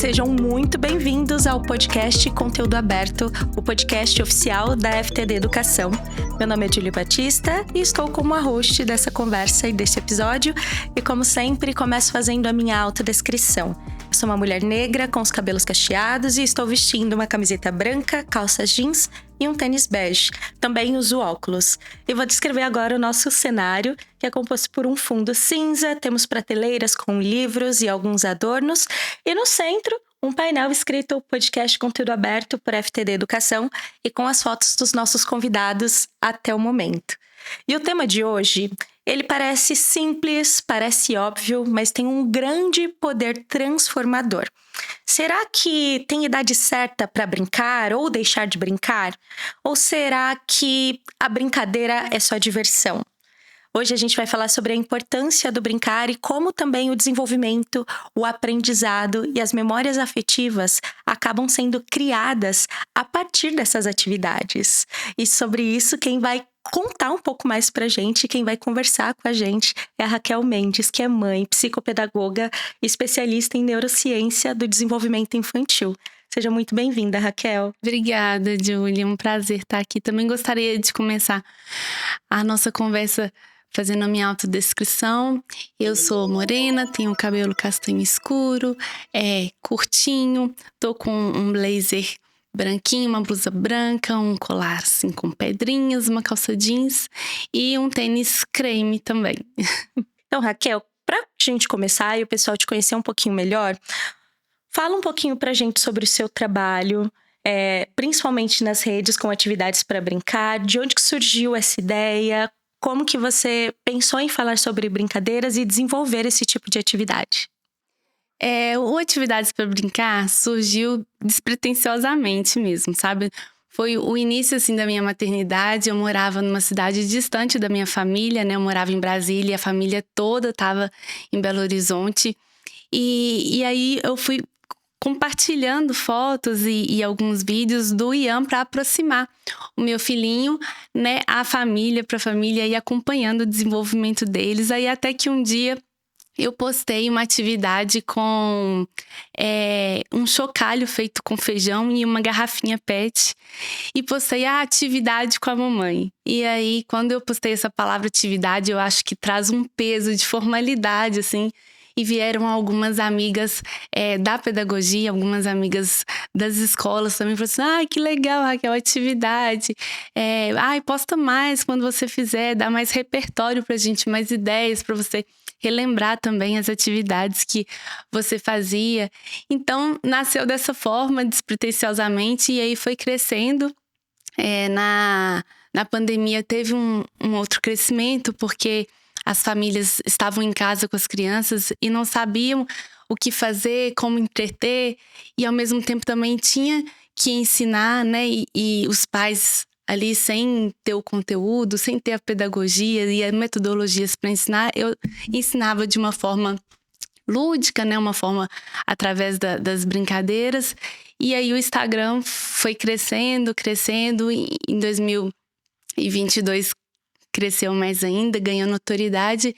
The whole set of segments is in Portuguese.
Sejam muito bem-vindos ao podcast Conteúdo Aberto, o podcast oficial da FTD Educação. Meu nome é Júlia Batista e estou como a host dessa conversa e desse episódio. E como sempre, começo fazendo a minha autodescrição. Eu sou uma mulher negra com os cabelos cacheados e estou vestindo uma camiseta branca, calças jeans e um tênis bege. Também uso óculos. E vou descrever agora o nosso cenário, que é composto por um fundo cinza, temos prateleiras com livros e alguns adornos, e no centro, um painel escrito Podcast Conteúdo Aberto por FTD Educação e com as fotos dos nossos convidados até o momento. E o tema de hoje, ele parece simples, parece óbvio, mas tem um grande poder transformador. Será que tem idade certa para brincar ou deixar de brincar? Ou será que a brincadeira é só diversão? Hoje a gente vai falar sobre a importância do brincar e como também o desenvolvimento, o aprendizado e as memórias afetivas acabam sendo criadas a partir dessas atividades. E sobre isso, quem vai contar um pouco mais pra gente, quem vai conversar com a gente é a Raquel Mendes, que é mãe, psicopedagoga e especialista em neurociência do desenvolvimento infantil. Seja muito bem-vinda, Raquel. Obrigada, Júlia. Um prazer estar aqui. Também gostaria de começar a nossa conversa fazendo a minha autodescrição. Eu sou morena, tenho cabelo castanho escuro, curtinho, tô com um blazer branquinho, uma blusa branca, um colar assim com pedrinhas, uma calça jeans e um tênis creme também. Então, Raquel, pra gente começar e o pessoal te conhecer um pouquinho melhor, fala um pouquinho pra gente sobre o seu trabalho, principalmente nas redes com atividades para brincar, de onde que surgiu essa ideia, como que você pensou em falar sobre brincadeiras e desenvolver esse tipo de atividade? O Atividades para Brincar surgiu despretensiosamente mesmo, sabe? Foi o início, assim, da minha maternidade. Eu morava numa cidade distante da minha família, né? Eu morava em Brasília, a família toda estava em Belo Horizonte. E aí eu fui compartilhando fotos e alguns vídeos do Ian para aproximar o meu filhinho, né, à família, para a família, e acompanhando o desenvolvimento deles. Aí até que um dia eu postei uma atividade com um chocalho feito com feijão e uma garrafinha PET. E postei a atividade com a mamãe. E aí, quando eu postei essa palavra atividade, eu acho que traz um peso de formalidade, assim. E vieram algumas amigas da pedagogia, algumas amigas das escolas também, falaram assim: ai, que legal, Raquel, atividade. Posta mais quando você fizer, dá mais repertório pra gente, mais ideias pra você relembrar também as atividades que você fazia. Então, nasceu dessa forma, despretensiosamente, e aí foi crescendo. Na pandemia teve um outro crescimento, porque as famílias estavam em casa com as crianças e não sabiam o que fazer, como entreter, e ao mesmo tempo também tinha que ensinar, né? E os pais ali, sem ter o conteúdo, sem ter a pedagogia e as metodologias para ensinar, eu ensinava de uma forma lúdica, né? Uma forma através das brincadeiras. E aí o Instagram foi crescendo, e em 2022 cresceu mais ainda, ganhou notoriedade.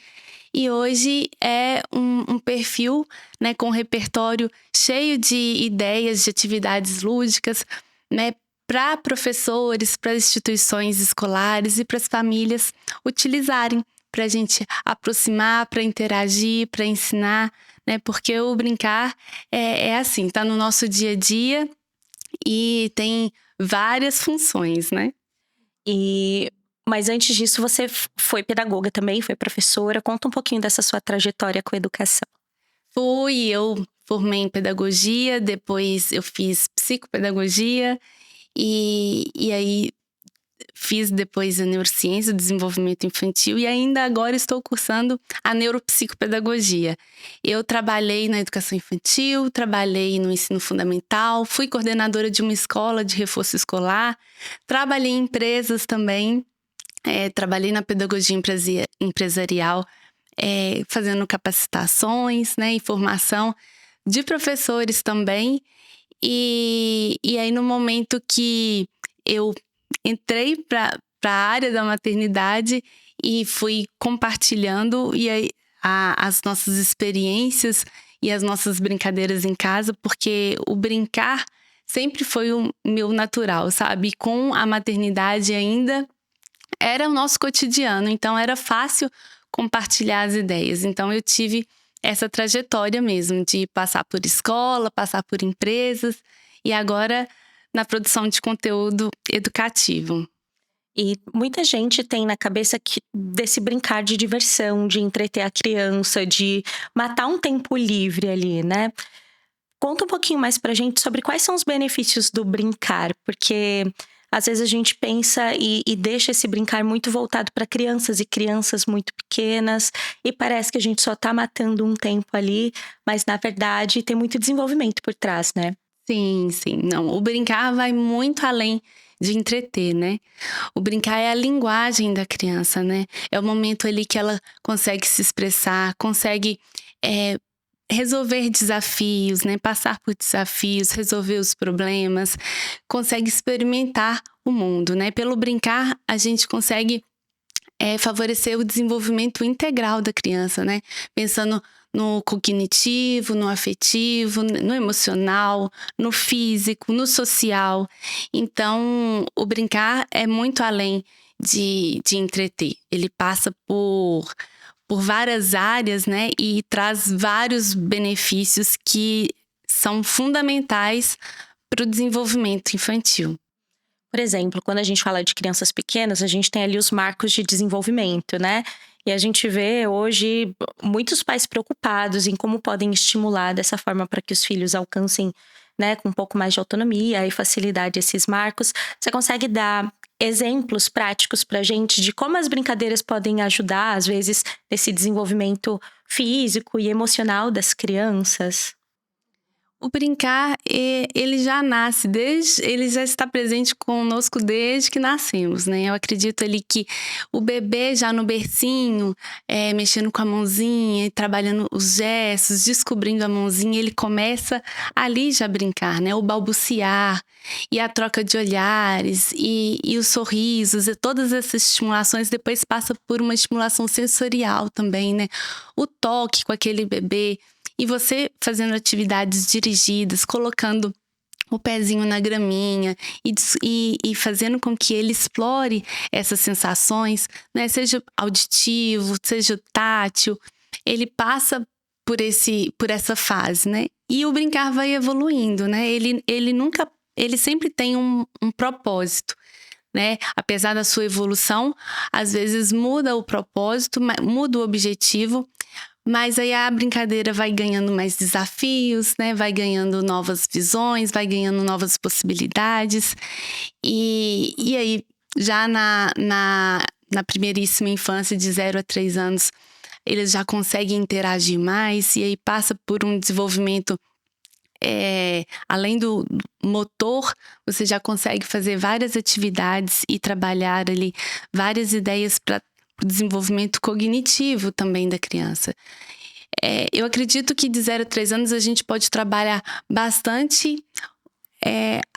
E hoje é um perfil, né, com um repertório cheio de ideias, de atividades lúdicas, né, para professores, para instituições escolares e para as famílias utilizarem, para a gente aproximar, para interagir, para ensinar, né, porque o brincar é assim, tá no nosso dia a dia e tem várias funções, né? Mas antes disso, você foi pedagoga também, foi professora. Conta um pouquinho dessa sua trajetória com a educação. Eu formei em pedagogia, depois eu fiz psicopedagogia e aí fiz depois a neurociência, o desenvolvimento infantil e ainda agora estou cursando a neuropsicopedagogia. Eu trabalhei na educação infantil, trabalhei no ensino fundamental, fui coordenadora de uma escola de reforço escolar, trabalhei em empresas também. Trabalhei na pedagogia empresarial, fazendo capacitações, né, e formação de professores também. E aí, no momento que eu entrei para a área da maternidade e fui compartilhando, e aí as nossas experiências e as nossas brincadeiras em casa, porque o brincar sempre foi o meu natural, sabe? E com a maternidade ainda era o nosso cotidiano, então era fácil compartilhar as ideias. Então eu tive essa trajetória mesmo de passar por escola, passar por empresas e agora na produção de conteúdo educativo. E muita gente tem na cabeça desse brincar de diversão, de entreter a criança, de matar um tempo livre ali, né? Conta um pouquinho mais pra gente sobre quais são os benefícios do brincar, porque às vezes a gente pensa e deixa esse brincar muito voltado para crianças e crianças muito pequenas, e parece que a gente só tá matando um tempo ali, mas na verdade tem muito desenvolvimento por trás, né? Sim, não, o brincar vai muito além de entreter, né? O brincar é a linguagem da criança, né? É o momento ali que ela consegue se expressar, consegue resolver desafios, né? Passar por desafios, resolver os problemas, consegue experimentar o mundo, né? Pelo brincar, a gente consegue favorecer o desenvolvimento integral da criança, né? Pensando no cognitivo, no afetivo, no emocional, no físico, no social. Então, o brincar é muito além de entreter. Ele passa por várias áreas, né? E traz vários benefícios que são fundamentais para o desenvolvimento infantil. Por exemplo, quando a gente fala de crianças pequenas, a gente tem ali os marcos de desenvolvimento, né? E a gente vê hoje muitos pais preocupados em como podem estimular dessa forma para que os filhos alcancem, né, com um pouco mais de autonomia e facilidade esses marcos. Você consegue dar exemplos práticos para a gente de como as brincadeiras podem ajudar, às vezes, nesse desenvolvimento físico e emocional das crianças? O brincar, ele já nasce, ele já está presente conosco desde que nascemos, né? Eu acredito ali que o bebê já no bercinho, mexendo com a mãozinha, trabalhando os gestos, descobrindo a mãozinha, ele começa ali já a brincar, né? O balbuciar e a troca de olhares e os sorrisos e todas essas estimulações depois passa por uma estimulação sensorial também, né? O toque com aquele bebê. E você fazendo atividades dirigidas, colocando o pezinho na graminha e fazendo com que ele explore essas sensações, né? Seja auditivo, seja tátil, ele passa por essa fase, né? E o brincar vai evoluindo, né? Ele sempre tem um propósito, né? Apesar da sua evolução, às vezes muda o propósito, muda o objetivo. Mas aí a brincadeira vai ganhando mais desafios, né? Vai ganhando novas visões, vai ganhando novas possibilidades. E aí, já na primeiríssima infância, de 0 a 3 anos, eles já conseguem interagir mais. E aí passa por um desenvolvimento, além do motor, você já consegue fazer várias atividades e trabalhar ali várias ideias para o desenvolvimento cognitivo também da criança. Eu acredito que de 0 a 3 anos a gente pode trabalhar bastante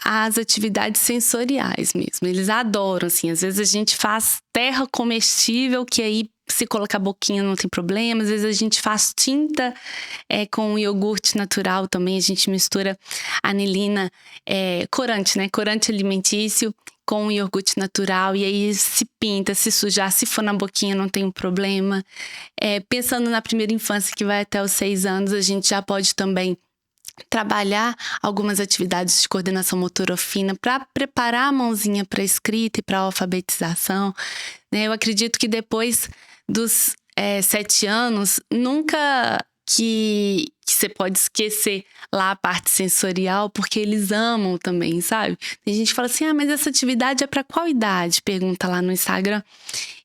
as atividades sensoriais mesmo. Eles adoram, assim. Às vezes a gente faz terra comestível, que aí se colocar a boquinha não tem problema. Às vezes a gente faz tinta com iogurte natural também. A gente mistura anilina, corante, né? Corante alimentício com iogurte natural, e aí se pinta, se sujar, se for na boquinha não tem um problema. Pensando na primeira infância, que vai até os 6 anos, a gente já pode também trabalhar algumas atividades de coordenação motora fina para preparar a mãozinha para a escrita e para a alfabetização, né? Eu acredito que depois dos 7 anos, nunca que você pode esquecer lá a parte sensorial, porque eles amam também, sabe? Tem gente que fala assim, mas essa atividade é para qual idade? Pergunta lá no Instagram.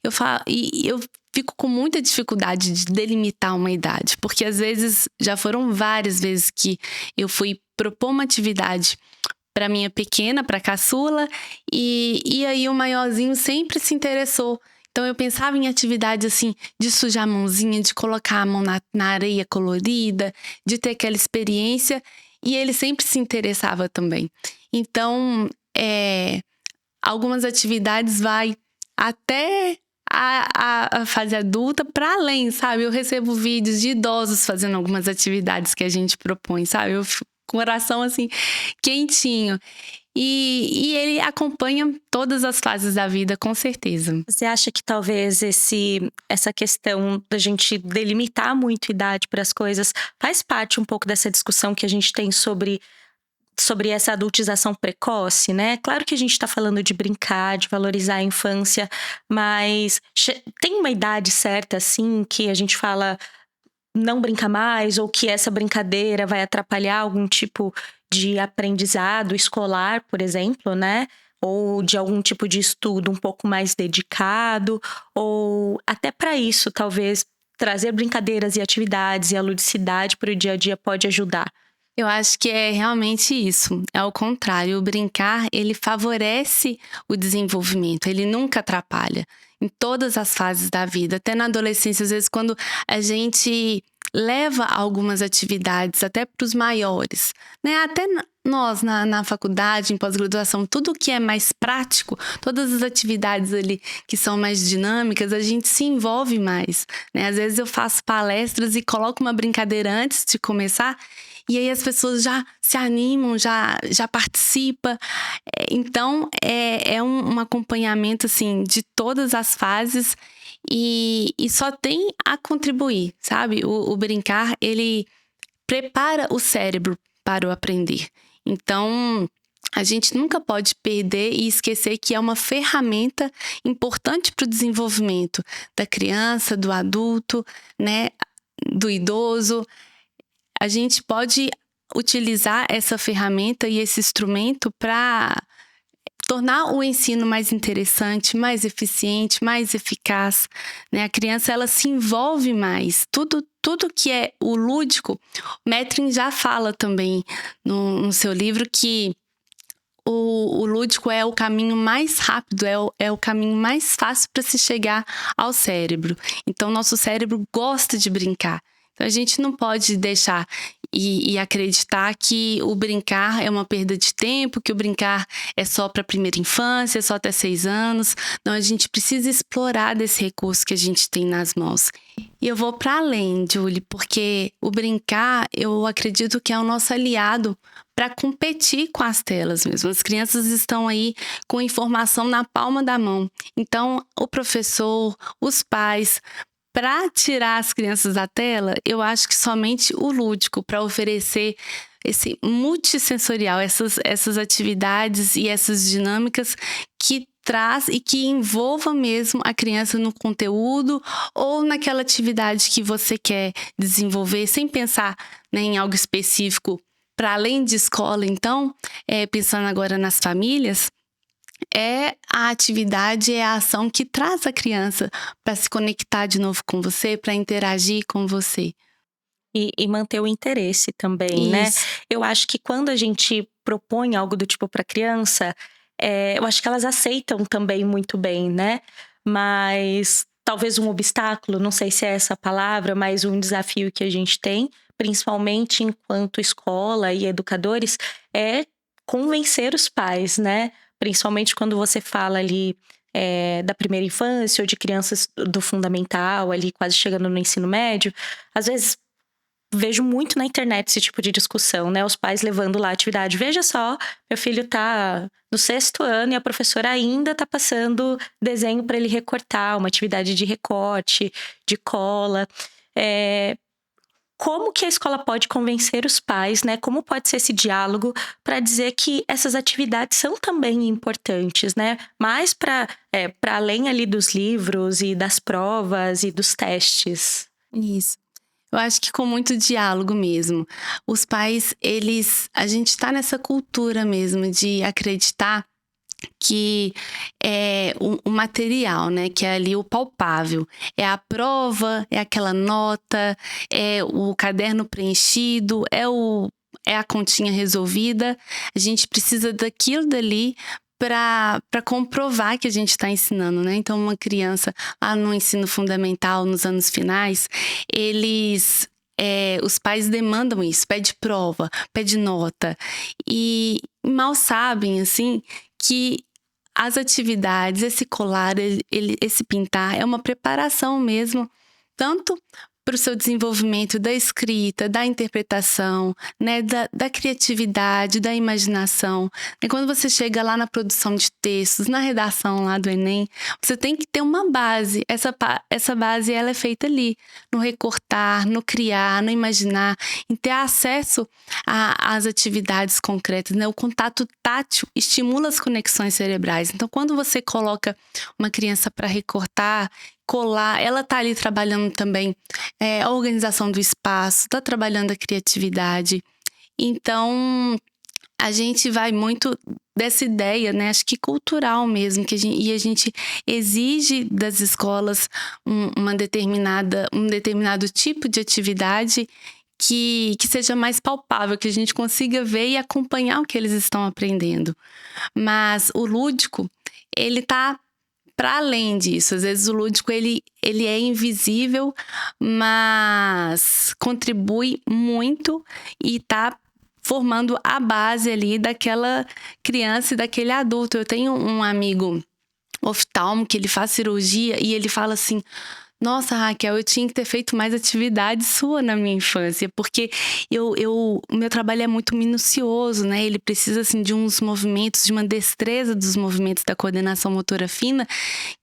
Eu falo, e eu fico com muita dificuldade de delimitar uma idade, porque às vezes, já foram várias vezes que eu fui propor uma atividade para minha pequena, para caçula, e aí o maiorzinho sempre se interessou. Então eu pensava em atividades assim, de sujar a mãozinha, de colocar a mão na areia colorida, de ter aquela experiência, e ele sempre se interessava também. Então, algumas atividades vai até a fase adulta para além, sabe? Eu recebo vídeos de idosos fazendo algumas atividades que a gente propõe, sabe? Eu fico com o coração assim quentinho. E ele acompanha todas as fases da vida, com certeza. Você acha que talvez essa questão da gente delimitar muito idade para as coisas faz parte um pouco dessa discussão que a gente tem sobre essa adultização precoce, né? Claro que a gente está falando de brincar, de valorizar a infância, mas tem uma idade certa, assim, que a gente fala não brinca mais, ou que essa brincadeira vai atrapalhar algum tipo de aprendizado escolar, por exemplo, né? Ou de algum tipo de estudo um pouco mais dedicado, ou até para isso, talvez, trazer brincadeiras e atividades e a ludicidade para o dia a dia pode ajudar. Eu acho que é realmente isso. É o contrário. O brincar, ele favorece o desenvolvimento. Ele nunca atrapalha. Em todas as fases da vida. Até na adolescência, às vezes, quando a gente leva algumas atividades até para os maiores, né? Até nós, na faculdade, em pós-graduação, tudo que é mais prático, todas as atividades ali que são mais dinâmicas, a gente se envolve mais, né? Às vezes eu faço palestras e coloco uma brincadeira antes de começar, e aí as pessoas já se animam, já participam. Então, é um acompanhamento, assim, de todas as fases e só tem a contribuir, sabe? O brincar, ele prepara o cérebro para o aprender. Então, a gente nunca pode perder e esquecer que é uma ferramenta importante para o desenvolvimento da criança, do adulto, né? Do idoso. A gente pode utilizar essa ferramenta e esse instrumento para tornar o ensino mais interessante, mais eficiente, mais eficaz, né? A criança, ela se envolve mais. Tudo que é o lúdico, o Metrin já fala também no seu livro que o lúdico é o caminho mais rápido, é o caminho mais fácil para se chegar ao cérebro. Então, nosso cérebro gosta de brincar. Então, a gente não pode deixar e acreditar que o brincar é uma perda de tempo, que o brincar é só para a primeira infância, é só até 6 anos. Não, a gente precisa explorar desse recurso que a gente tem nas mãos. E eu vou para além, Julie, porque o brincar, eu acredito que é o nosso aliado para competir com as telas mesmo. As crianças estão aí com informação na palma da mão. Então, o professor, os pais, para tirar as crianças da tela, eu acho que somente o lúdico, para oferecer esse multissensorial, essas atividades e essas dinâmicas que traz e que envolva mesmo a criança no conteúdo ou naquela atividade que você quer desenvolver, sem pensar, né, em algo específico para além de escola. Então, pensando agora nas famílias, é a atividade, é a ação que traz a criança para se conectar de novo com você, para interagir com você. E manter o interesse também, né? Eu acho que quando a gente propõe algo do tipo para criança, eu acho que elas aceitam também muito bem, né? Mas talvez um obstáculo, não sei se é essa a palavra, mas um desafio que a gente tem, principalmente enquanto escola e educadores, é convencer os pais, né? Principalmente quando você fala ali da primeira infância ou de crianças do fundamental, ali quase chegando no ensino médio. Às vezes vejo muito na internet esse tipo de discussão, né? Os pais levando lá a atividade. Veja só, meu filho tá no 6º ano e a professora ainda tá passando desenho para ele recortar, uma atividade de recorte, de cola. Como que a escola pode convencer os pais, né? Como pode ser esse diálogo para dizer que essas atividades são também importantes, né? Mas para além ali dos livros e das provas e dos testes. Isso. Eu acho que com muito diálogo mesmo. Os pais, a gente tá nessa cultura mesmo de acreditar que é o material, né? Que é ali o palpável. É a prova, é aquela nota, é o caderno preenchido, é a continha resolvida. A gente precisa daquilo dali para comprovar que a gente está ensinando, né? Então, uma criança lá no ensino fundamental, nos anos finais, os pais demandam isso, pede prova, pede nota. E mal sabem, assim, que as atividades, esse colar, esse pintar, é uma preparação mesmo, tanto para o seu desenvolvimento da escrita, da interpretação, né, da criatividade, da imaginação. E quando você chega lá na produção de textos, na redação lá do Enem, você tem que ter uma base. Essa base ela é feita ali, no recortar, no criar, no imaginar, em ter acesso às atividades concretas, né? O contato tátil estimula as conexões cerebrais. Então, quando você coloca uma criança para recortar, colar, ela tá ali trabalhando também a organização do espaço, tá trabalhando a criatividade. Então, a gente vai muito dessa ideia, né? Acho que cultural mesmo, e a gente exige das escolas um determinado tipo de atividade que seja mais palpável, que a gente consiga ver e acompanhar o que eles estão aprendendo. Mas o lúdico, ele tá para além disso. Às vezes o lúdico ele é invisível, mas contribui muito e está formando a base ali daquela criança e daquele adulto. Eu tenho um amigo oftalmo que ele faz cirurgia e ele fala assim: nossa, Raquel, eu tinha que ter feito mais atividade sua na minha infância, porque o meu trabalho é muito minucioso, né? Ele precisa, assim, de uns movimentos, de uma destreza dos movimentos da coordenação motora fina,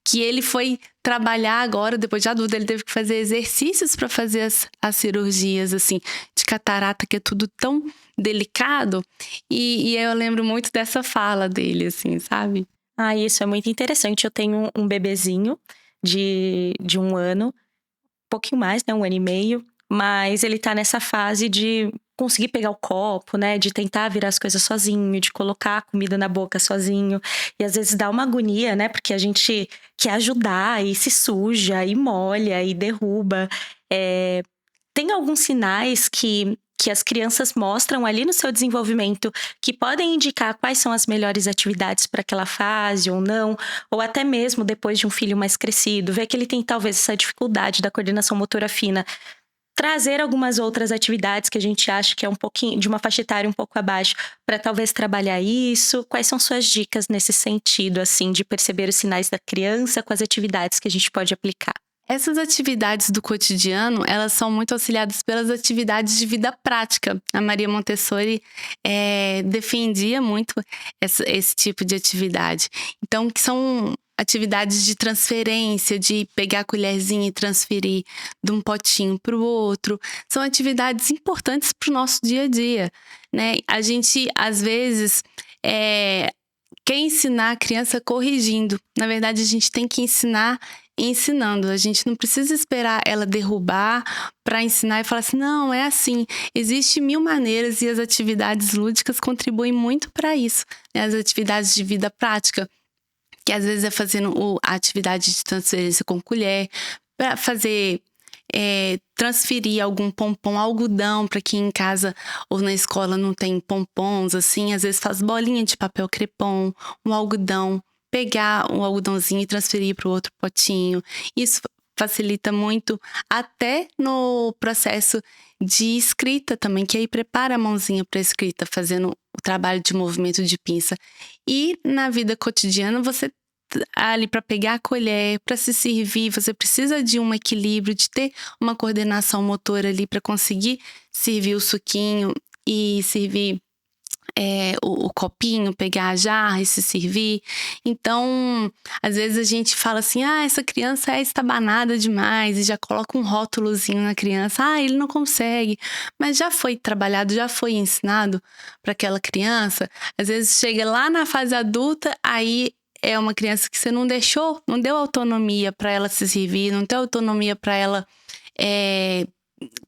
que ele foi trabalhar agora, depois de adulto, ele teve que fazer exercícios para fazer as cirurgias, assim, de catarata, que é tudo tão delicado. E eu lembro muito dessa fala dele, assim, sabe? Ah, isso é muito interessante. Eu tenho um bebezinho de 1 ano, um pouquinho mais, né? 1 ano e meio. Mas ele tá nessa fase de conseguir pegar o copo, né? De tentar virar as coisas sozinho, de colocar a comida na boca sozinho. E às vezes dá uma agonia, né? Porque a gente quer ajudar e se suja, e molha, e derruba. Tem alguns sinais que as crianças mostram ali no seu desenvolvimento que podem indicar quais são as melhores atividades para aquela fase ou não, ou até mesmo depois de um filho mais crescido, ver que ele tem talvez essa dificuldade da coordenação motora fina, trazer algumas outras atividades que a gente acha que é um pouquinho, de uma faixa etária um pouco abaixo, para talvez trabalhar isso. Quais são suas dicas nesse sentido, assim, de perceber os sinais da criança com as atividades que a gente pode aplicar? Essas atividades do cotidiano, elas são muito auxiliadas pelas atividades de vida prática. A Maria Montessori defendia muito esse tipo de atividade. Então, que são atividades de transferência, de pegar a colherzinha e transferir de um potinho para o outro. São atividades importantes para o nosso dia a dia, né? A gente, às vezes, quer ensinar a criança corrigindo. Na verdade, a gente tem que ensinar ensinando. A gente não precisa esperar ela derrubar para ensinar e falar assim, não, é assim. Existem 1000 maneiras e as atividades lúdicas contribuem muito para isso, né? As atividades de vida prática, que às vezes é fazendo a atividade de transferência com colher, para fazer transferir algum pompom, algodão, para quem em casa ou na escola não tem pompons, assim, às vezes faz bolinha de papel crepom, um algodão, pegar um algodãozinho e transferir para o outro potinho. Isso facilita muito até no processo de escrita também, que aí prepara a mãozinha para a escrita, fazendo o trabalho de movimento de pinça. E na vida cotidiana, você ali para pegar a colher, para se servir, você precisa de um equilíbrio, de ter uma coordenação motora ali para conseguir servir o suquinho e servir o copinho, pegar a jarra e se servir. Então, às vezes a gente fala assim, essa criança é estabanada demais, e já coloca um rótulozinho na criança, ele não consegue. Mas já foi trabalhado, já foi ensinado para aquela criança. Às vezes chega lá na fase adulta, aí é uma criança que você não deu autonomia para ela se servir, não deu autonomia para ela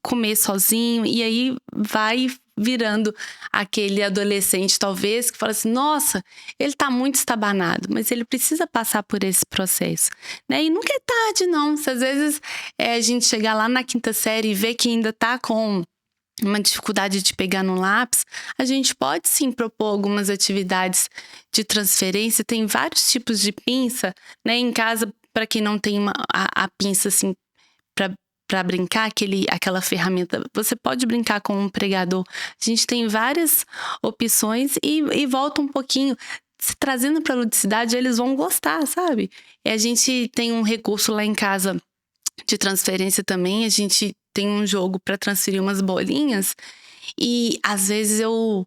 comer sozinho, e aí vai virando aquele adolescente, talvez, que fala assim, nossa, ele tá muito estabanado, mas ele precisa passar por esse processo, né? E nunca é tarde, não. Se às vezes a gente chegar lá na 5ª série e ver que ainda tá com uma dificuldade de pegar no lápis, a gente pode sim propor algumas atividades de transferência. Tem vários tipos de pinça, né? Em casa, para quem não tem a pinça assim para brincar, aquela ferramenta, você pode brincar com um pregador. A gente tem várias opções e volta um pouquinho. se trazendo para a ludicidade, eles vão gostar, sabe? E a gente tem um recurso lá em casa de transferência também. A gente tem um jogo para transferir umas bolinhas e às vezes eu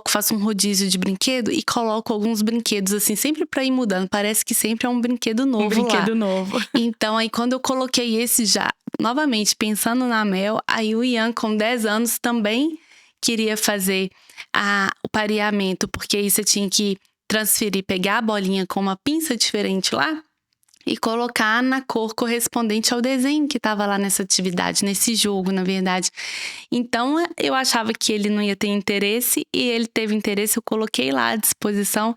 faço um rodízio de brinquedo e coloco alguns brinquedos assim, sempre para ir mudando. Parece que sempre é um brinquedo novo. Um brinquedo lá. novo. Então aí quando eu coloquei esse já, novamente pensando na Mel, aí o Ian com 10 anos também queria fazer o pareamento, porque aí você tinha que transferir, pegar a bolinha com uma pinça diferente lá e colocar na cor correspondente ao desenho que estava lá nessa atividade, nesse jogo, na verdade. Então, eu achava que ele não ia ter interesse e ele teve interesse, eu coloquei lá à disposição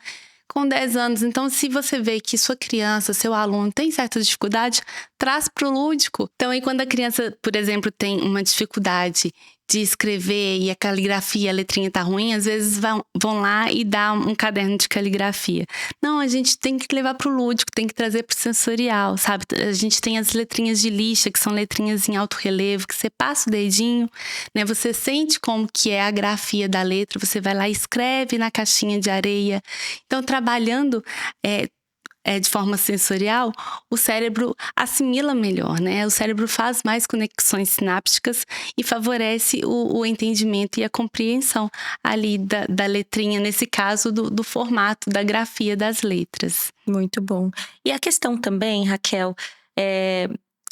com 10 anos. Então, se você vê que sua criança, seu aluno tem certa dificuldade, traz para o lúdico. Então, aí quando a criança, por exemplo, tem uma dificuldade de escrever e a caligrafia, a letrinha tá ruim, às vezes vão lá e dá um caderno de caligrafia. Não, a gente tem que levar pro lúdico, tem que trazer pro sensorial, sabe? A gente tem as letrinhas de lixa, que são letrinhas em alto relevo, que você passa o dedinho, né? Você sente como que é a grafia da letra, você vai lá e escreve na caixinha de areia. Então, trabalhando de forma sensorial, o cérebro assimila melhor, né? O cérebro faz mais conexões sinápticas e favorece o entendimento e a compreensão ali da letrinha, nesse caso do formato, da grafia das letras. Muito bom. E a questão também, Raquel,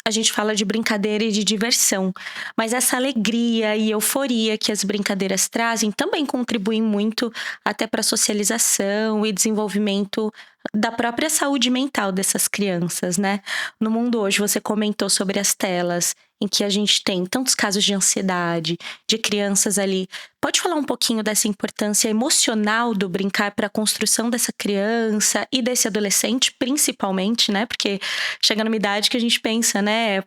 a gente fala de brincadeira e de diversão, mas essa alegria e euforia que as brincadeiras trazem também contribuem muito até para a socialização e desenvolvimento da própria saúde mental dessas crianças, né? No mundo hoje, você comentou sobre as telas, em que a gente tem tantos casos de ansiedade, de crianças ali. Pode falar um pouquinho dessa importância emocional do brincar para a construção dessa criança e desse adolescente, principalmente, né? Porque chega numa idade que a gente pensa, né?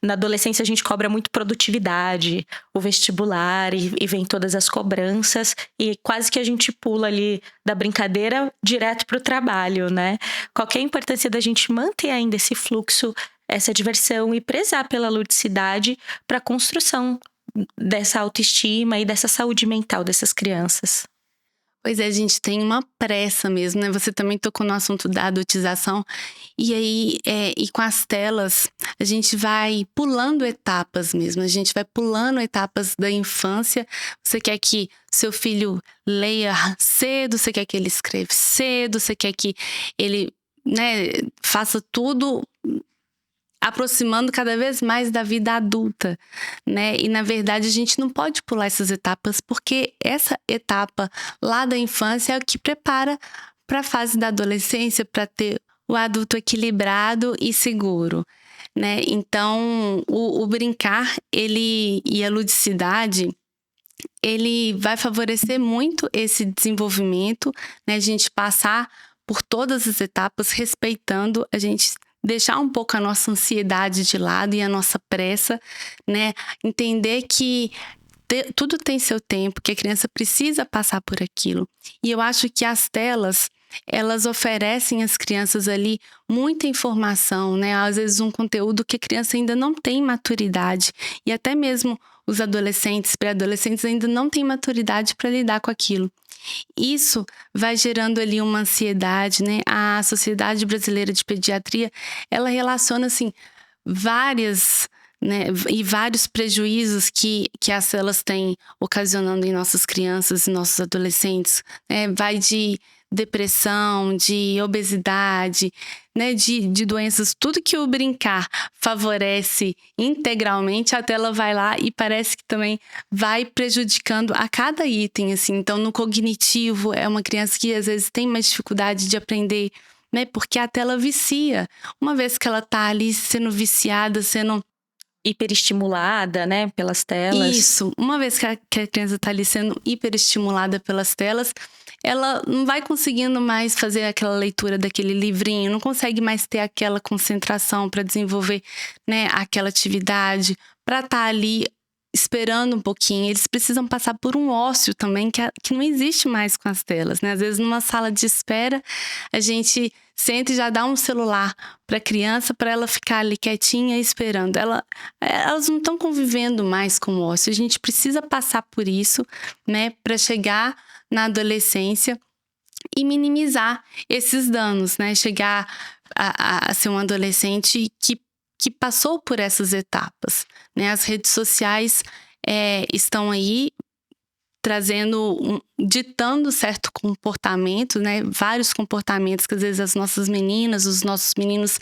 Na adolescência a gente cobra muito produtividade, o vestibular e vem todas as cobranças e quase que a gente pula ali da brincadeira direto para o trabalho, né? Qual que é a importância da gente manter ainda esse fluxo, essa diversão e prezar pela ludicidade para a construção dessa autoestima e dessa saúde mental dessas crianças? Pois é, a gente tem uma pressa mesmo, né? Você também tocou no assunto da adultização. E aí, e com as telas, a gente vai pulando etapas mesmo. A gente vai pulando etapas da infância. Você quer que seu filho leia cedo, você quer que ele escreva cedo, você quer que ele, né, faça tudo aproximando cada vez mais da vida adulta, né? E, na verdade, a gente não pode pular essas etapas, porque essa etapa lá da infância é o que prepara para a fase da adolescência, para ter o adulto equilibrado e seguro, né? Então, o brincar, e a ludicidade, ele vai favorecer muito esse desenvolvimento, né? A gente passar por todas as etapas, respeitando, a gente deixar um pouco a nossa ansiedade de lado e a nossa pressa, né? Entender que tudo tem seu tempo, que a criança precisa passar por aquilo. E eu acho que as telas, elas oferecem às crianças ali muita informação, né? Às vezes um conteúdo que a criança ainda não tem maturidade. E até mesmo os adolescentes, pré-adolescentes ainda não têm maturidade para lidar com aquilo. Isso vai gerando ali uma ansiedade, né? A Sociedade Brasileira de Pediatria, ela relaciona, assim, vários prejuízos que as telas têm ocasionando em nossas crianças e nossos adolescentes, né? Vai de depressão, de obesidade, né? De doenças, tudo que o brincar favorece integralmente, a tela vai lá e parece que também vai prejudicando a cada item, assim. Então, no cognitivo, é uma criança que às vezes tem mais dificuldade de aprender, né? Porque a tela vicia. Uma vez que ela tá ali sendo viciada, sendo hiperestimulada, né, pelas telas. Isso, uma vez que a criança está ali sendo hiperestimulada pelas telas, ela não vai conseguindo mais fazer aquela leitura daquele livrinho, não consegue mais ter aquela concentração para desenvolver, né, aquela atividade, para estar ali esperando um pouquinho. Eles precisam passar por um ócio também que não existe mais com as telas, né? Às vezes numa sala de espera a gente senta e já dá um celular para a criança para ela ficar ali quietinha esperando. Elas não estão convivendo mais com o ócio. A gente precisa passar por isso, né, para chegar na adolescência e minimizar esses danos, né? Chegar a ser um adolescente que passou por essas etapas, né? As redes sociais estão aí ditando certo comportamento, né? Vários comportamentos que às vezes as nossas meninas, os nossos meninos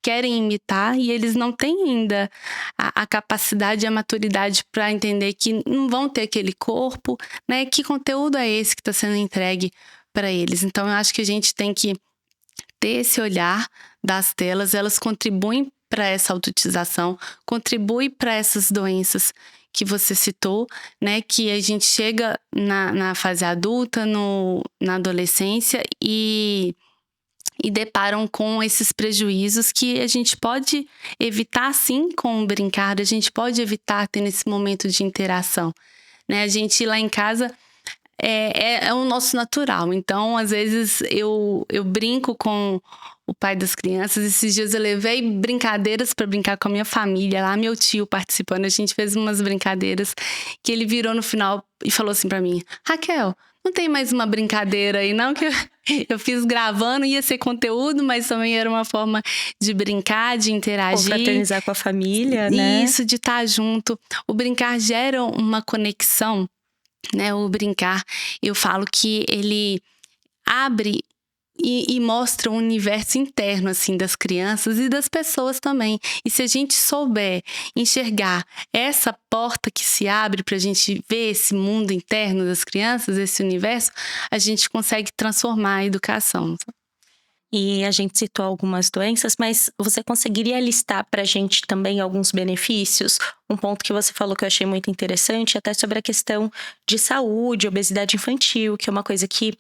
querem imitar e eles não têm ainda a capacidade e a maturidade para entender que não vão ter aquele corpo, né? Que conteúdo é esse que está sendo entregue para eles? Então, eu acho que a gente tem que ter esse olhar das telas, elas contribuem para essa autização, contribuem para essas doenças que você citou, né? Que a gente chega na fase adulta, na adolescência e deparam com esses prejuízos que a gente pode evitar, sim, com o brincar, a gente pode evitar ter nesse momento de interação, né? A gente lá em casa é o nosso natural, então às vezes eu brinco com o pai das crianças. Esses dias eu levei brincadeiras para brincar com a minha família, lá meu tio participando, a gente fez umas brincadeiras que ele virou no final e falou assim para mim: Raquel, não tem mais uma brincadeira aí não, que eu fiz gravando, ia ser conteúdo, mas também era uma forma de brincar, de interagir. Confraternizar com a família, né? Isso, de estar junto. O brincar gera uma conexão, né? O brincar, eu falo que ele abre e mostra um universo interno, assim, das crianças e das pessoas também. E se a gente souber enxergar essa porta que se abre para a gente ver esse mundo interno das crianças, esse universo, a gente consegue transformar a educação. E a gente citou algumas doenças, mas você conseguiria listar para a gente também alguns benefícios? Um ponto que você falou que eu achei muito interessante, até sobre a questão de saúde, obesidade infantil, que é uma coisa que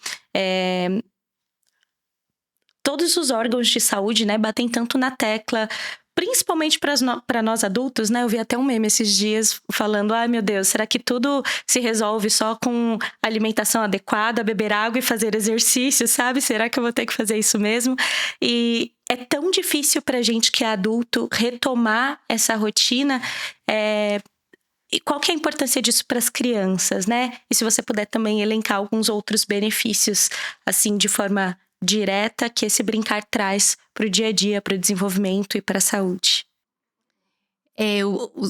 todos os órgãos de saúde, né, batem tanto na tecla, principalmente para nós adultos, né? Eu vi até um meme esses dias falando: ai meu Deus, será que tudo se resolve só com alimentação adequada, beber água e fazer exercício, sabe? Será que eu vou ter que fazer isso mesmo? E é tão difícil pra gente que é adulto retomar essa rotina. E qual que é a importância disso para as crianças, né? E se você puder também elencar alguns outros benefícios, assim, de forma direta, que esse brincar traz para o dia a dia, para o desenvolvimento e para a saúde.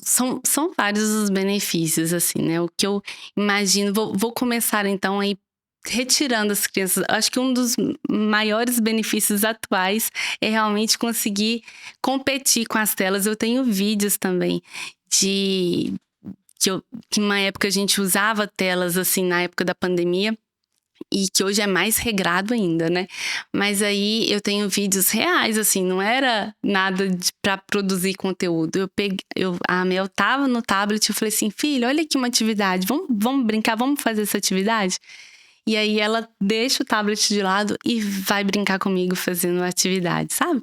São vários os benefícios, assim, né? O que eu imagino, vou começar então aí retirando as crianças. Acho que um dos maiores benefícios atuais é realmente conseguir competir com as telas. Eu tenho vídeos também que uma época a gente usava telas, assim, na época da pandemia, e que hoje é mais regrado ainda, né? Mas aí eu tenho vídeos reais, assim, não era nada para produzir conteúdo. A Mel tava no tablet e eu falei assim: filho, olha aqui uma atividade, vamos brincar, vamos fazer essa atividade? E aí ela deixa o tablet de lado e vai brincar comigo fazendo a atividade, sabe?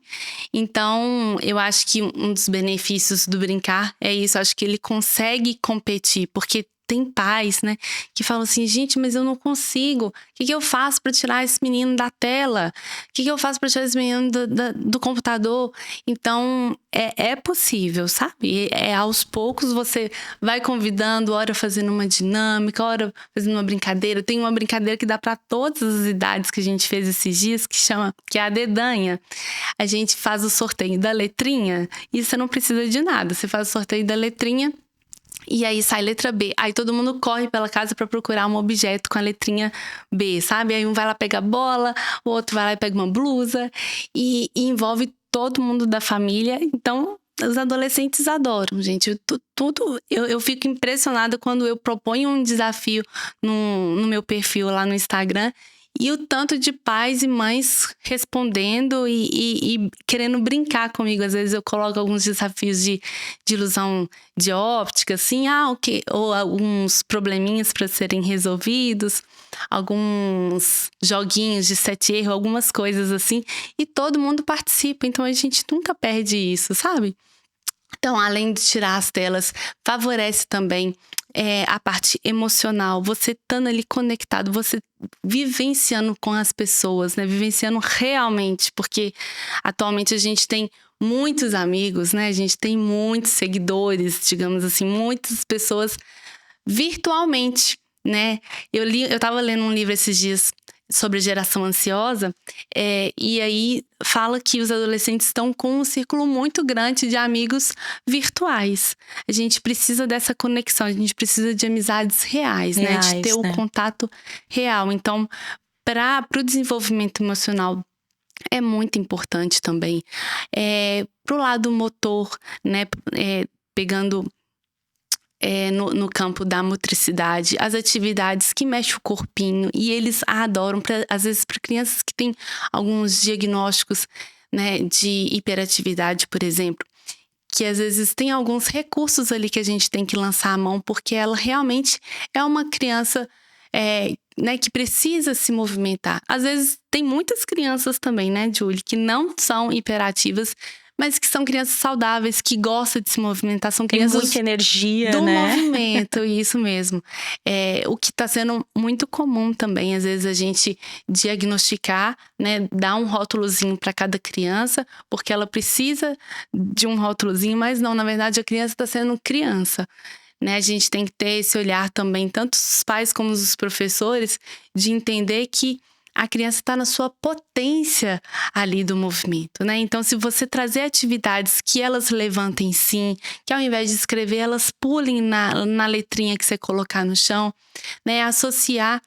Então, eu acho que um dos benefícios do brincar é isso. Eu acho que ele consegue competir, porque tem pais, né, que falam assim: gente, mas eu não consigo. O que eu faço para tirar esse menino da tela? O que eu faço para tirar esse menino do computador? Então, é possível, sabe? Aos poucos você vai convidando, ora fazendo uma dinâmica, ora fazendo uma brincadeira. Tem uma brincadeira que dá para todas as idades que a gente fez esses dias, que é a dedanha. A gente faz o sorteio da letrinha e você não precisa de nada. Você faz o sorteio da letrinha e aí sai letra B. Aí todo mundo corre pela casa para procurar um objeto com a letrinha B, sabe? Aí um vai lá pegar bola, o outro vai lá e pega uma blusa. E envolve todo mundo da família. Então, os adolescentes adoram, gente. Eu fico impressionada quando eu proponho um desafio no meu perfil lá no Instagram. E o tanto de pais e mães respondendo e querendo brincar comigo. Às vezes eu coloco alguns desafios de ilusão de óptica, assim, ou alguns probleminhas para serem resolvidos, alguns joguinhos de 7 erros, algumas coisas assim. E todo mundo participa, então a gente nunca perde isso, sabe? Então, além de tirar as telas, favorece também a parte emocional. Você estando ali conectado, você vivenciando com as pessoas, né? Vivenciando realmente, porque atualmente a gente tem muitos amigos, né? A gente tem muitos seguidores, digamos assim, muitas pessoas virtualmente, né? Eu tava lendo um livro esses dias sobre geração ansiosa, e aí fala que os adolescentes estão com um círculo muito grande de amigos virtuais. A gente precisa dessa conexão, a gente precisa de amizades reais, né? De ter o contato real. Então, para o desenvolvimento emocional é muito importante também. Pro lado motor, né? Pegando no campo da motricidade, as atividades que mexem o corpinho, e eles adoram, às vezes para crianças que têm alguns diagnósticos, né, de hiperatividade, por exemplo, que às vezes tem alguns recursos ali que a gente tem que lançar a mão, porque ela realmente é uma criança né, que precisa se movimentar. Às vezes tem muitas crianças também, né, Julie, que não são hiperativas, mas que são crianças saudáveis, que gostam de se movimentar, são crianças... Tem muita energia, do né? movimento, isso mesmo. O que está sendo muito comum também, às vezes a gente diagnosticar, né, dar um rótulozinho para cada criança, porque ela precisa de um rótulozinho, mas não, na verdade a criança está sendo criança. Né? A gente tem que ter esse olhar também, tanto os pais como os professores, de entender que a criança está na sua potência ali do movimento, né? Então, se você trazer atividades que elas levantem sim, que ao invés de escrever, elas pulem na letrinha que você colocar no chão, né? Associar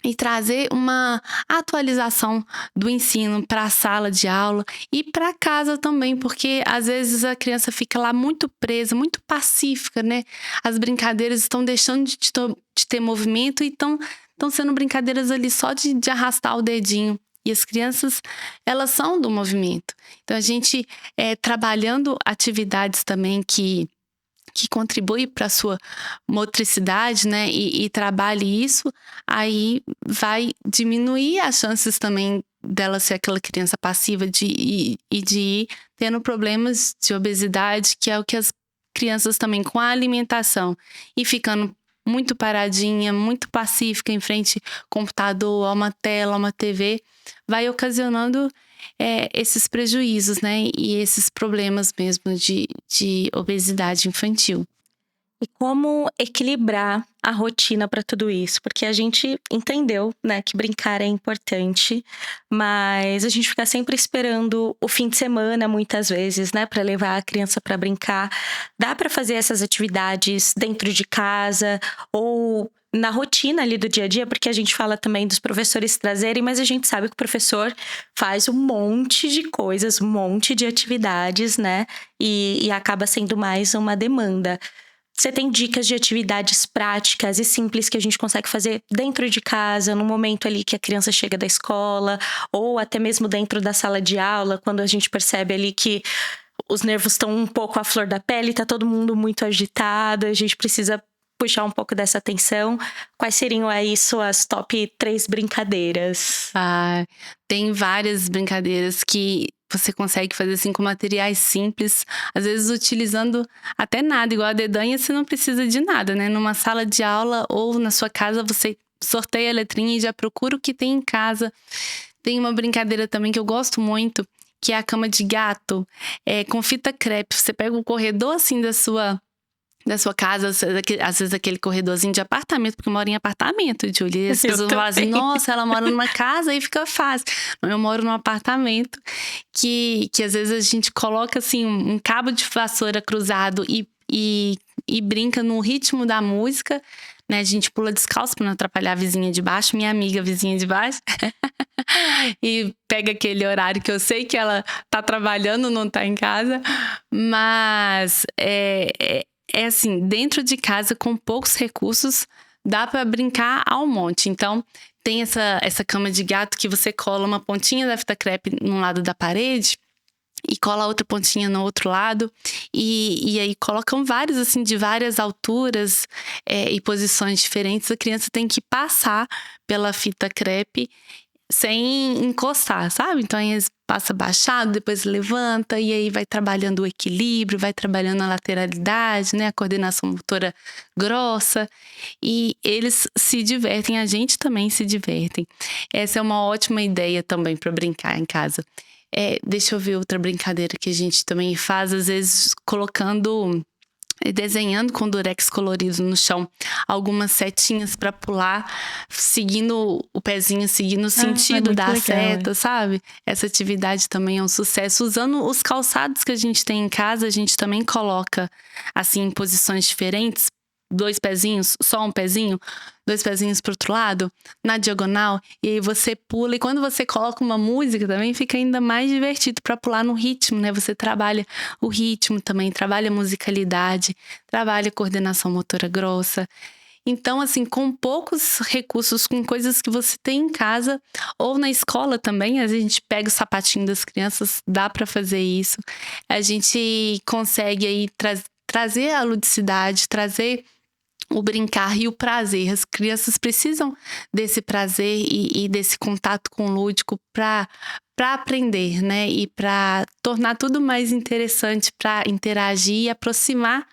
e trazer uma atualização do ensino para a sala de aula e para casa também, porque às vezes a criança fica lá muito presa, muito pacífica, né? As brincadeiras estão deixando de ter movimento e estão sendo brincadeiras ali só de arrastar o dedinho. E as crianças, elas são do movimento. Então, a gente trabalhando atividades também que contribui para a sua motricidade, né, e trabalhe isso, aí vai diminuir as chances também dela ser aquela criança passiva de ir tendo problemas de obesidade, que é o que as crianças também com a alimentação e ficando muito paradinha, muito pacífica em frente ao computador, a uma tela, a uma TV, vai ocasionando esses prejuízos, né? E esses problemas mesmo de obesidade infantil. E como equilibrar a rotina para tudo isso? Porque a gente entendeu, né, que brincar é importante, mas a gente fica sempre esperando o fim de semana, muitas vezes, né, para levar a criança para brincar. Dá para fazer essas atividades dentro de casa ou na rotina ali do dia a dia, porque a gente fala também dos professores trazerem, mas a gente sabe que o professor faz um monte de coisas, um monte de atividades, né, e acaba sendo mais uma demanda. Você tem dicas de atividades práticas e simples que a gente consegue fazer dentro de casa, no momento ali que a criança chega da escola, ou até mesmo dentro da sala de aula, quando a gente percebe ali que os nervos estão um pouco à flor da pele, tá todo mundo muito agitado, a gente precisa puxar um pouco dessa atenção. Quais seriam aí suas top 3 brincadeiras? Tem várias brincadeiras que você consegue fazer assim com materiais simples, às vezes utilizando até nada, igual a dedanha, você não precisa de nada, né? Numa sala de aula ou na sua casa, você sorteia a letrinha e já procura o que tem em casa. Tem uma brincadeira também que eu gosto muito, que é a cama de gato, com fita crepe. Você pega o corredor assim da sua casa, às vezes aquele corredorzinho de apartamento, porque eu moro em apartamento, Julie. As pessoas falam assim, nossa, ela mora numa casa e fica fácil. Não, eu moro num apartamento que às vezes a gente coloca assim um cabo de vassoura cruzado e brinca no ritmo da música, né? A gente pula descalço pra não atrapalhar a vizinha de baixo, minha amiga vizinha de baixo. E pega aquele horário que eu sei que ela tá trabalhando, não tá em casa. Mas assim, dentro de casa, com poucos recursos, dá para brincar ao monte. Então, tem essa cama de gato que você cola uma pontinha da fita crepe num lado da parede e cola outra pontinha no outro lado. E aí colocam vários, assim, de várias alturas e posições diferentes. A criança tem que passar pela fita crepe sem encostar, sabe? Então, aí passa baixado, depois levanta e aí vai trabalhando o equilíbrio, vai trabalhando a lateralidade, né? A coordenação motora grossa. E eles se divertem, a gente também se divertem. Essa é uma ótima ideia também para brincar em casa. Deixa eu ver outra brincadeira que a gente também faz, às vezes colocando desenhando com durex colorido no chão algumas setinhas para pular, seguindo o pezinho, seguindo o sentido da seta, sabe? Essa atividade também é um sucesso. Usando os calçados que a gente tem em casa, a gente também coloca assim em posições diferentes. 2 pezinhos, só um pezinho, 2 pezinhos pro outro lado, na diagonal, e aí você pula, e quando você coloca uma música também fica ainda mais divertido para pular no ritmo, né? Você trabalha o ritmo também, trabalha a musicalidade, trabalha a coordenação motora grossa. Então, assim, com poucos recursos, com coisas que você tem em casa ou na escola também, a gente pega o sapatinho das crianças, dá para fazer isso. A gente consegue aí trazer a ludicidade, trazer o brincar e o prazer. As crianças precisam desse prazer e desse contato com o lúdico para aprender, né? E para tornar tudo mais interessante, para interagir e aproximar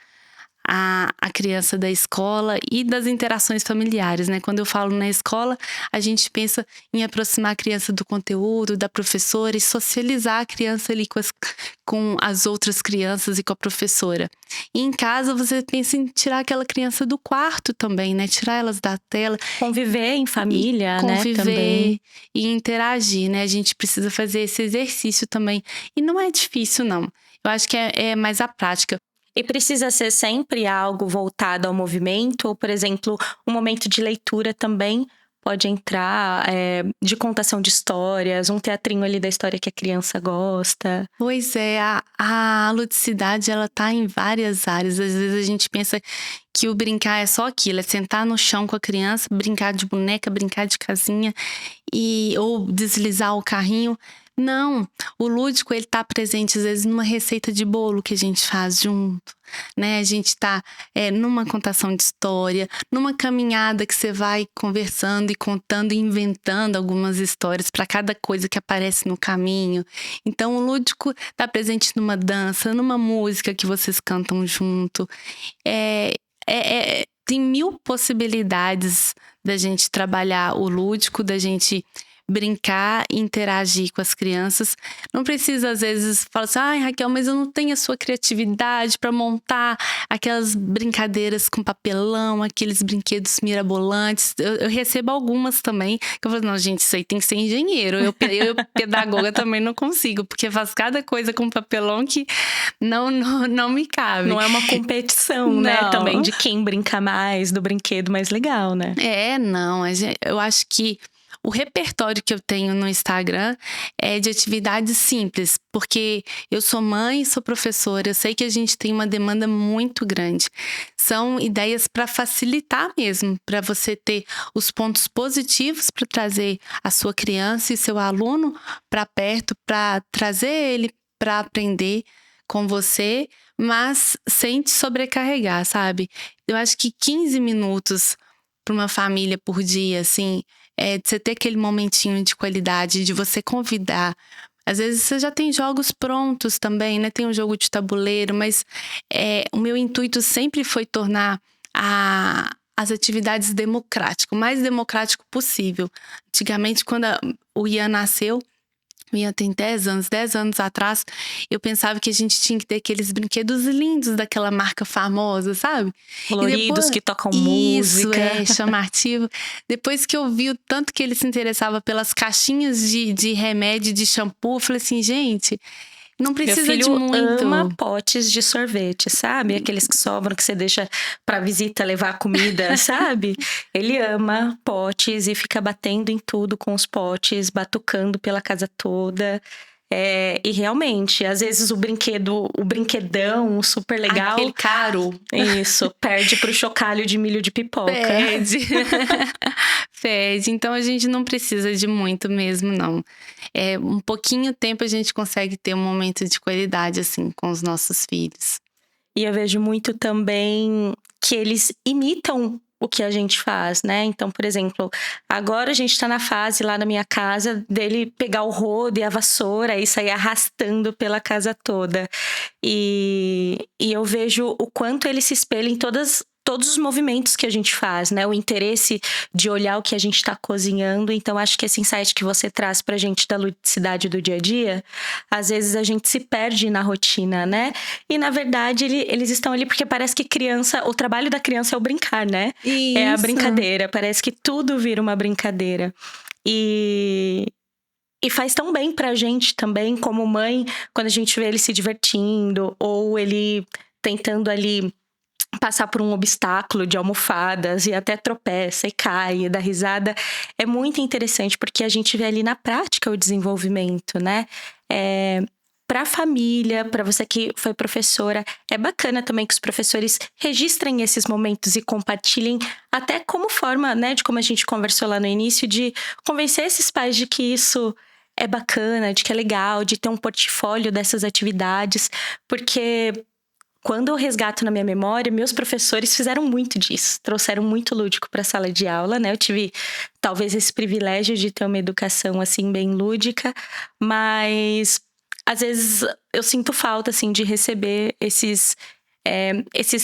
a criança da escola e das interações familiares, né? Quando eu falo na escola, a gente pensa em aproximar a criança do conteúdo, da professora e socializar a criança ali com as outras crianças e com a professora. E em casa, você pensa em tirar aquela criança do quarto também, né? Tirar elas da tela. Conviver em família, né? Conviver Também. e interagir, né? A gente precisa fazer esse exercício também. E não é difícil, não. Eu acho que é mais a prática. E precisa ser sempre algo voltado ao movimento? Ou, por exemplo, um momento de leitura também pode entrar, de contação de histórias, um teatrinho ali da história que a criança gosta? Pois é, a ludicidade, ela tá em várias áreas. Às vezes a gente pensa que o brincar é só aquilo, é sentar no chão com a criança, brincar de boneca, brincar de casinha, ou deslizar o carrinho. Não, o lúdico, ele tá presente às vezes numa receita de bolo que a gente faz junto, né? A gente tá numa contação de história, numa caminhada que você vai conversando e contando e inventando algumas histórias para cada coisa que aparece no caminho. Então, o lúdico tá presente numa dança, numa música que vocês cantam junto. Tem 1000 possibilidades da gente trabalhar o lúdico, da gente brincar e interagir com as crianças. Não precisa, às vezes, falar assim, ai, Raquel, mas eu não tenho a sua criatividade para montar aquelas brincadeiras com papelão, aqueles brinquedos mirabolantes. Eu recebo algumas também, que eu falo, não, gente, isso aí tem que ser engenheiro. Eu pedagoga, também não consigo, porque faz cada coisa com papelão que não me cabe. Não é uma competição, né? Também de quem brinca mais, do brinquedo mais legal, né? Não. Eu acho que o repertório que eu tenho no Instagram é de atividades simples, porque eu sou mãe e sou professora, eu sei que a gente tem uma demanda muito grande. São ideias para facilitar mesmo, para você ter os pontos positivos para trazer a sua criança e seu aluno para perto, para trazer ele para aprender com você, mas sem te sobrecarregar, sabe? Eu acho que 15 minutos para uma família por dia, assim, de você ter aquele momentinho de qualidade, de você convidar. Às vezes você já tem jogos prontos também, né? Tem um jogo de tabuleiro, mas o meu intuito sempre foi tornar as atividades democráticas, o mais democrático possível. Antigamente, quando o Ian nasceu, o Ian tem 10 anos atrás, eu pensava que a gente tinha que ter aqueles brinquedos lindos daquela marca famosa, sabe? Coloridos, que tocam música. Isso, chamativo. Depois que eu vi o tanto que ele se interessava pelas caixinhas de remédio, de shampoo, eu falei assim, gente, não precisa de muito. Meu filho ama potes de sorvete, sabe? Aqueles que sobram, que você deixa pra visita levar comida, sabe? Ele ama potes e fica batendo em tudo com os potes, batucando pela casa toda. E realmente, às vezes o brinquedão super legal... Aquele caro. Isso, perde pro chocalho de milho de pipoca. Pede. Então, a gente não precisa de muito mesmo, não. Um pouquinho tempo a gente consegue ter um momento de qualidade, assim, com os nossos filhos. E eu vejo muito também que eles imitam o que a gente faz, né? Então, por exemplo, agora a gente tá na fase lá na minha casa dele pegar o rodo e a vassoura e sair arrastando pela casa toda. E eu vejo o quanto ele se espelha em todas todos os movimentos que a gente faz, né? O interesse de olhar o que a gente está cozinhando. Então, acho que esse insight que você traz pra gente da ludicidade do dia a dia, às vezes a gente se perde na rotina, né? E, na verdade, eles estão ali porque parece que o trabalho da criança é o brincar, né? Isso. É a brincadeira. Parece que tudo vira uma brincadeira. E faz tão bem pra gente também, como mãe, quando a gente vê ele se divertindo ou ele tentando ali passar por um obstáculo de almofadas e até tropeça e cai e dá risada. É muito interessante porque a gente vê ali na prática o desenvolvimento, né? Para a família, para você que foi professora, é bacana também que os professores registrem esses momentos e compartilhem, até como forma, né, de como a gente conversou lá no início, de convencer esses pais de que isso é bacana, de que é legal, de ter um portfólio dessas atividades, porque quando eu resgato na minha memória, meus professores fizeram muito disso, trouxeram muito lúdico para a sala de aula, né? Eu tive talvez esse privilégio de ter uma educação assim bem lúdica, mas às vezes eu sinto falta assim de receber esses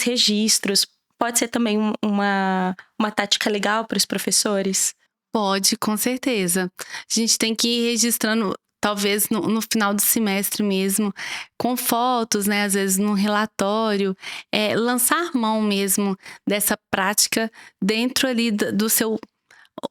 registros. Pode ser também uma tática legal para os professores? Pode, com certeza. A gente tem que ir registrando, talvez no final do semestre mesmo, com fotos, né? Às vezes no relatório, lançar mão mesmo dessa prática dentro ali do seu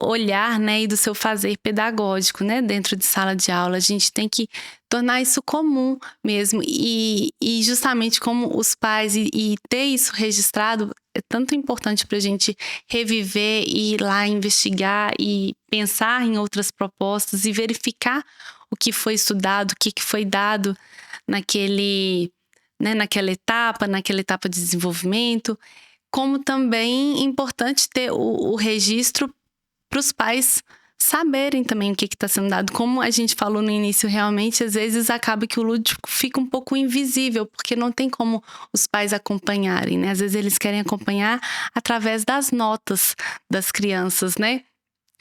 olhar, né, e do seu fazer pedagógico, né, dentro de sala de aula. A gente tem que tornar isso comum mesmo e justamente como os pais e ter isso registrado é tanto importante para a gente reviver e ir lá investigar e pensar em outras propostas e verificar o que foi estudado, o que foi dado naquela etapa de desenvolvimento, como também importante ter o registro para os pais saberem também o que está sendo dado. Como a gente falou no início, realmente, às vezes acaba que o lúdico fica um pouco invisível, porque não tem como os pais acompanharem, né? Às vezes eles querem acompanhar através das notas das crianças, né?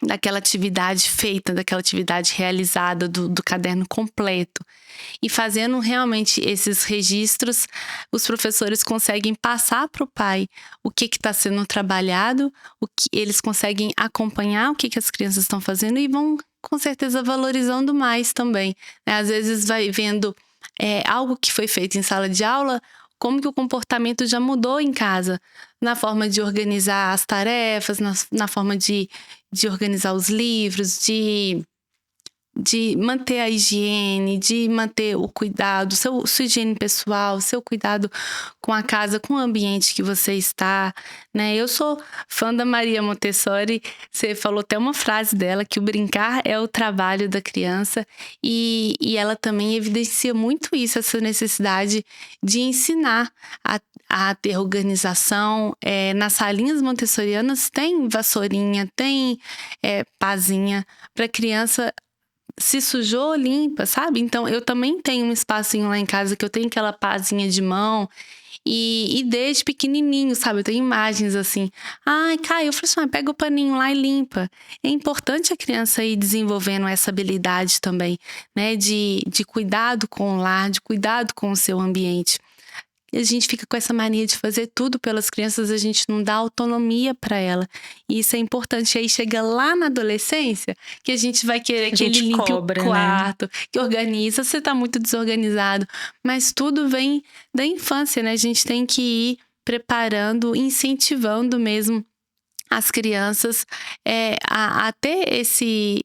Daquela atividade feita, daquela atividade realizada, do caderno completo. E fazendo realmente esses registros, os professores conseguem passar para o pai o que está sendo trabalhado, o que eles conseguem acompanhar o que as crianças estão fazendo e vão, com certeza, valorizando mais também, né? Às vezes vai vendo algo que foi feito em sala de aula, como que o comportamento já mudou em casa, na forma de organizar as tarefas, na forma de organizar os livros, de manter a higiene, de manter o cuidado, sua higiene pessoal, seu cuidado com a casa, com o ambiente que você está, né? Eu sou fã da Maria Montessori, você falou até uma frase dela, que o brincar é o trabalho da criança, e ela também evidencia muito isso, essa necessidade de ensinar a ter organização. Nas salinhas montessorianas tem vassourinha, tem pazinha para criança. Se sujou, limpa, sabe? Então, eu também tenho um espacinho lá em casa que eu tenho aquela pazinha de mão e desde pequenininho, sabe? Eu tenho imagens assim. Ai, Caio, eu falei assim, pega o paninho lá e limpa. É importante a criança ir desenvolvendo essa habilidade também, né? De cuidado com o lar, de cuidado com o seu ambiente. E a gente fica com essa mania de fazer tudo pelas crianças, a gente não dá autonomia para ela. E isso é importante. Aí chega lá na adolescência, que a gente vai querer que ele limpe o quarto, né? Que organiza. Você tá muito desorganizado. Mas tudo vem da infância, né? A gente tem que ir preparando, incentivando mesmo as crianças a ter esse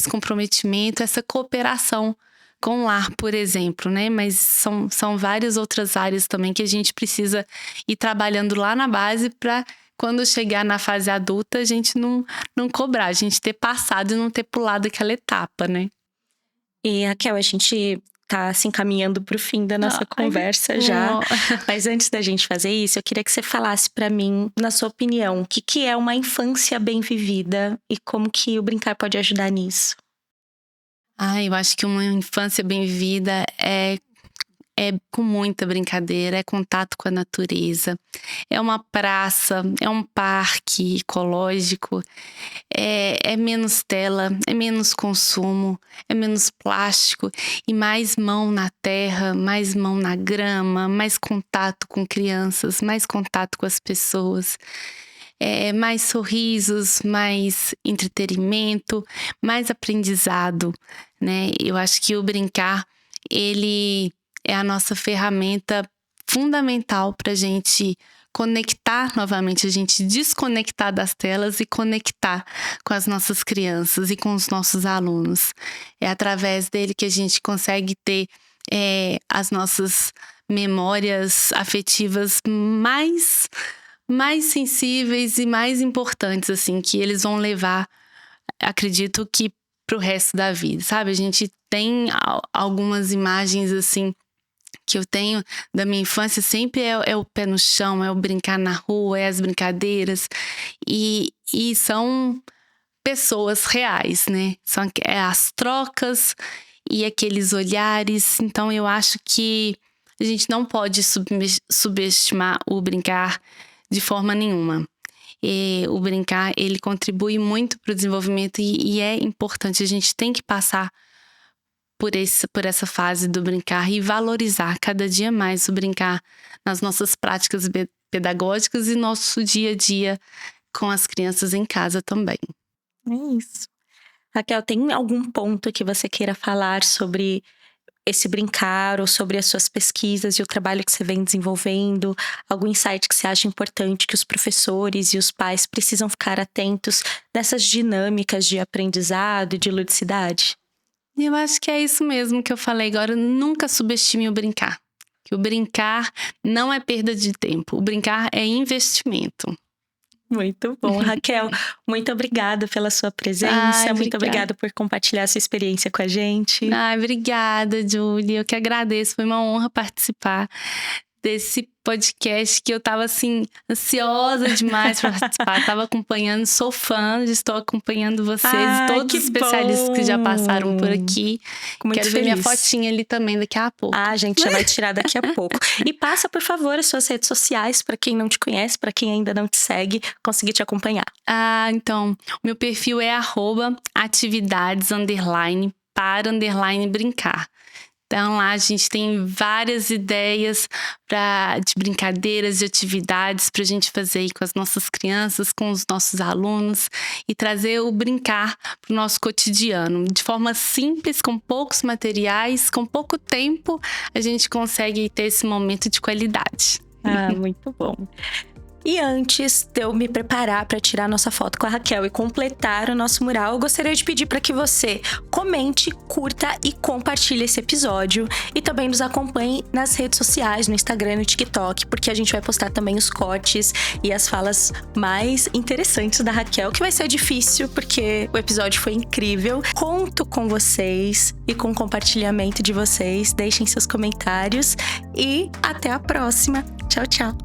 comprometimento, essa cooperação com o lar, por exemplo, né? Mas são várias outras áreas também que a gente precisa ir trabalhando lá na base para quando chegar na fase adulta a gente não cobrar, a gente ter passado e não ter pulado aquela etapa, né? E, Raquel, a gente tá se encaminhando pro fim da nossa conversa já. Mas antes da gente fazer isso, eu queria que você falasse para mim, na sua opinião, o que é uma infância bem vivida e como que o brincar pode ajudar nisso? Eu acho que uma infância bem vivida é com muita brincadeira, é contato com a natureza, é uma praça, é um parque ecológico, é menos tela, é menos consumo, é menos plástico e mais mão na terra, mais mão na grama, mais contato com crianças, mais contato com as pessoas. Mais sorrisos, mais entretenimento, mais aprendizado, né? Eu acho que o brincar, ele é a nossa ferramenta fundamental para a gente conectar novamente, a gente desconectar das telas e conectar com as nossas crianças e com os nossos alunos. É através dele que a gente consegue ter as nossas memórias afetivas mais sensíveis e mais importantes, assim, que eles vão levar, acredito que pro resto da vida, sabe? A gente tem algumas imagens, assim, que eu tenho da minha infância, sempre é o pé no chão, é o brincar na rua, é as brincadeiras, e são pessoas reais, né? São as trocas e aqueles olhares. Então eu acho que a gente não pode subestimar o brincar de forma nenhuma. O brincar, ele contribui muito para o desenvolvimento e é importante, a gente tem que passar por essa fase do brincar e valorizar cada dia mais o brincar nas nossas práticas pedagógicas e nosso dia a dia com as crianças em casa também. É isso. Raquel, tem algum ponto que você queira falar sobre esse brincar ou sobre as suas pesquisas e o trabalho que você vem desenvolvendo? Algum insight que você acha importante que os professores e os pais precisam ficar atentos nessas dinâmicas de aprendizado e de ludicidade? Eu acho que é isso mesmo que eu falei agora. Nunca subestime o brincar. Que o brincar não é perda de tempo. O brincar é investimento. Muito bom, Raquel. Muito obrigada pela sua presença. Muito obrigada por compartilhar sua experiência com a gente. Obrigada, Julie. Eu que agradeço. Foi uma honra participar desse podcast que eu tava, assim, ansiosa demais para participar. Tava acompanhando, sou fã, estou acompanhando vocês, todos os especialistas que já passaram por aqui. Quero ver minha fotinha ali também daqui a pouco. A gente já vai tirar daqui a pouco. E passa, por favor, as suas redes sociais para quem não te conhece, para quem ainda não te segue, conseguir te acompanhar. Então, o meu perfil é @atividades_para_brincar. Então, lá a gente tem várias ideias de brincadeiras e atividades para a gente fazer aí com as nossas crianças, com os nossos alunos e trazer o brincar para o nosso cotidiano. De forma simples, com poucos materiais, com pouco tempo, a gente consegue ter esse momento de qualidade. Muito bom. E antes de eu me preparar para tirar nossa foto com a Raquel e completar o nosso mural, eu gostaria de pedir para que você comente, curta e compartilhe esse episódio. E também nos acompanhe nas redes sociais, no Instagram e no TikTok, porque a gente vai postar também os cortes e as falas mais interessantes da Raquel, que vai ser difícil, porque o episódio foi incrível. Conto com vocês e com o compartilhamento de vocês. Deixem seus comentários e até a próxima. Tchau, tchau.